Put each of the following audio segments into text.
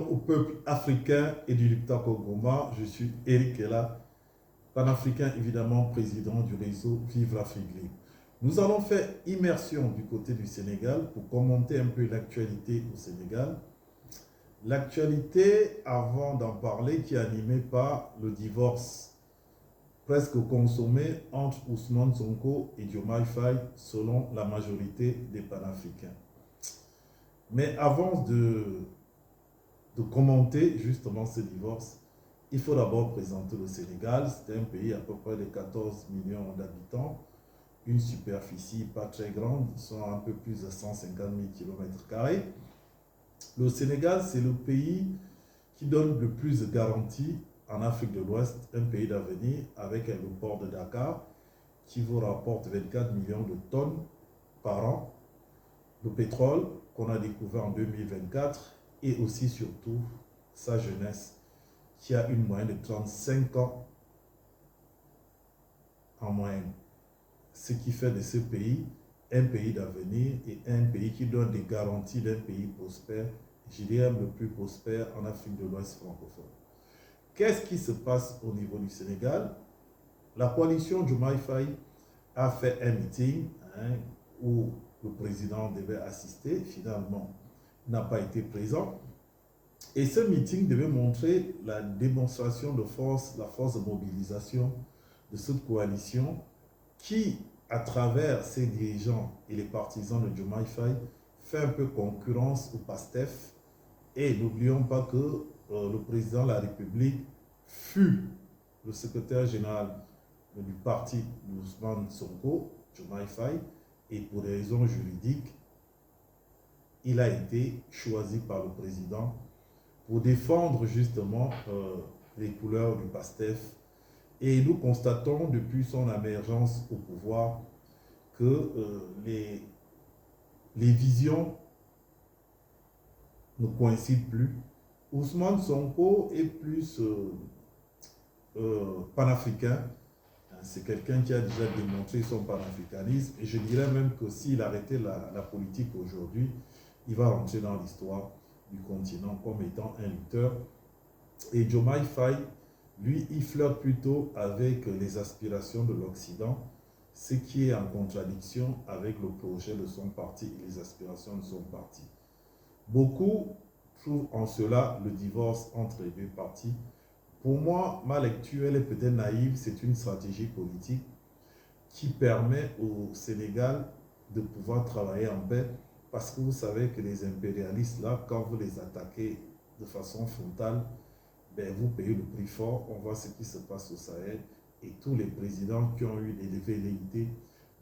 Au peuple africain et du Liptako Goma, je suis Eric Ella, panafricain évidemment, président du réseau Vive l'Afrique Libre. Nous allons faire immersion du côté du Sénégal pour commenter un peu l'actualité au Sénégal. L'actualité, avant d'en parler, qui est animée par le divorce presque consommé entre Ousmane Sonko et Diomaye Faye, selon la majorité des panafricains. Mais avant de commenter justement ce divorce, il faut d'abord présenter le Sénégal. C'est un pays à peu près de 14 millions d'habitants, une superficie pas très grande, soit un peu plus de 150 000 km². Le Sénégal, c'est le pays qui donne le plus de garanties en Afrique de l'Ouest, un pays d'avenir avec le port de Dakar qui vous rapporte 24 millions de tonnes par an, le pétrole qu'on a découvert en 2024, et aussi surtout sa jeunesse qui a une moyenne de 35 ans en moyenne. Ce qui fait de ce pays un pays d'avenir et un pays qui donne des garanties d'un pays prospère, je dirais le plus prospère en Afrique de l'Ouest francophone. Qu'est-ce qui se passe au niveau du Sénégal? La coalition Diomaye Faye a fait un meeting où le président devait assister, finalement n'a pas été présent. Et ce meeting devait montrer la démonstration de force, la force de mobilisation de cette coalition qui, à travers ses dirigeants et les partisans de Diomaye Faye, fait un peu concurrence au PASTEF. Et n'oublions pas que le président de la République fut le secrétaire général du parti d'Ousmane Sonko, Diomaye Faye, et pour des raisons juridiques, il a été choisi par le président pour défendre justement les couleurs du PASTEF. Et nous constatons depuis son émergence au pouvoir que les visions ne coïncident plus. Ousmane Sonko est plus panafricain. C'est quelqu'un qui a déjà démontré son panafricanisme. Et je dirais même que s'il arrêtait la politique aujourd'hui, il va rentrer dans l'histoire du continent comme étant un lutteur. Et Diomaye Faye, lui, il flirte plutôt avec les aspirations de l'Occident, ce qui est en contradiction avec le projet de son parti et les aspirations de son parti. Beaucoup trouvent en cela le divorce entre les deux partis. Pour moi, ma lecture, elle est peut-être naïve, c'est une stratégie politique qui permet au Sénégal de pouvoir travailler en paix. Parce que vous savez que les impérialistes, là, quand vous les attaquez de façon frontale, ben, vous payez le prix fort. On voit ce qui se passe au Sahel. Et tous les présidents qui ont eu des velléités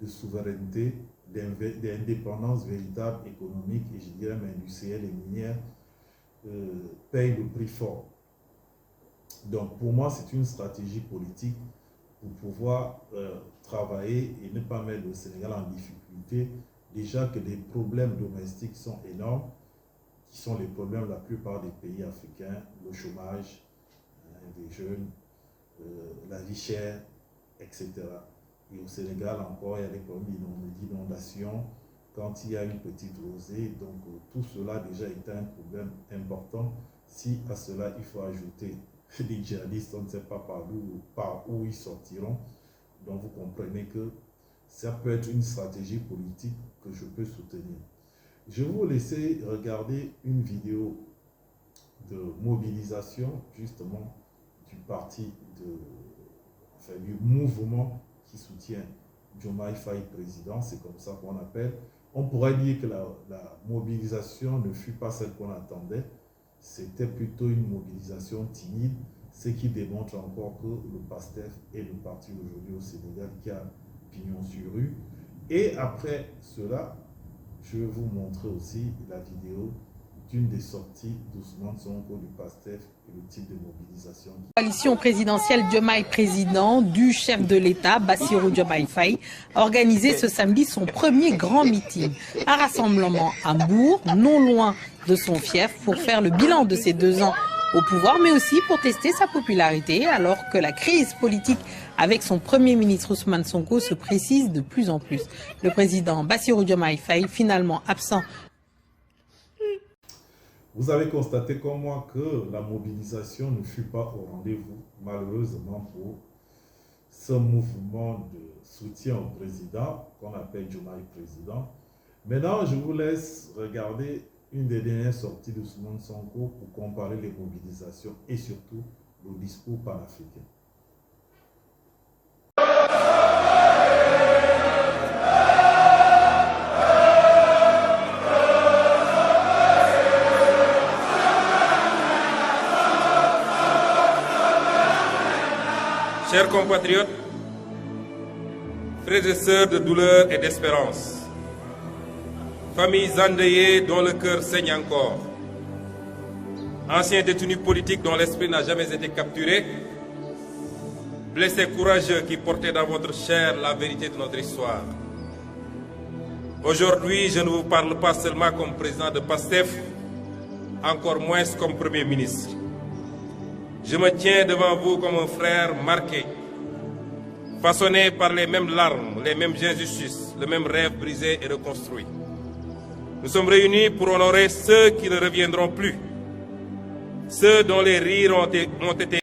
de souveraineté, d'indépendance véritable économique, et je dirais même industrielle et minière, payent le prix fort. Donc pour moi, c'est une stratégie politique pour pouvoir travailler et ne pas mettre le Sénégal en difficulté. Déjà que les problèmes domestiques sont énormes, qui sont les problèmes de la plupart des pays africains, le chômage des jeunes, la vie chère, etc. Et au Sénégal encore, il y a des problèmes d'inondation quand il y a une petite rosée. Donc tout cela déjà est un problème important. Si à cela il faut ajouter les djihadistes, on ne sait pas par où ils sortiront. Donc vous comprenez que ça peut être une stratégie politique que je peux soutenir. Je vais vous laisser regarder une vidéo de mobilisation justement du parti, du mouvement qui soutient Diomaye Faye président, c'est comme ça qu'on appelle. On pourrait dire que la mobilisation ne fut pas celle qu'on attendait, c'était plutôt une mobilisation timide, ce qui démontre encore que le PASTEF est le parti aujourd'hui au Sénégal qui a pignon sur rue. Et après cela, je vais vous montrer aussi la vidéo d'une des sorties d'Ousmane Sonko du PASTEF et le type de mobilisation. Coalition présidentielle Diomaye président du chef de l'État, Bassirou Diomaye Faye, a organisé ce samedi son premier grand meeting. Un rassemblement à Mbour, non loin de son fief, pour faire le bilan de ses 2 ans au pouvoir, mais aussi pour tester sa popularité, alors que la crise politique avec son premier ministre Ousmane Sonko se précise de plus en plus. Le président Bassirou Diomaye Faye, finalement absent. Vous avez constaté comme moi que la mobilisation ne fut pas au rendez-vous, malheureusement pour ce mouvement de soutien au président, qu'on appelle Diomaye président. Maintenant, je vous laisse regarder une des dernières sorties de Ousmane Sonko pour comparer les mobilisations et surtout le discours panafricain. Chers compatriotes, frères et sœurs de douleur et d'espérance, familles endeuillées dont le cœur saigne encore, anciens détenus politiques dont l'esprit n'a jamais été capturé, blessés courageux qui portaient dans votre chair la vérité de notre histoire. Aujourd'hui, je ne vous parle pas seulement comme président de PASTEF, encore moins comme Premier ministre. Je me tiens devant vous comme un frère marqué, façonné par les mêmes larmes, les mêmes injustices, le même rêve brisé et reconstruit. Nous sommes réunis pour honorer ceux qui ne reviendront plus, ceux dont les rires ont été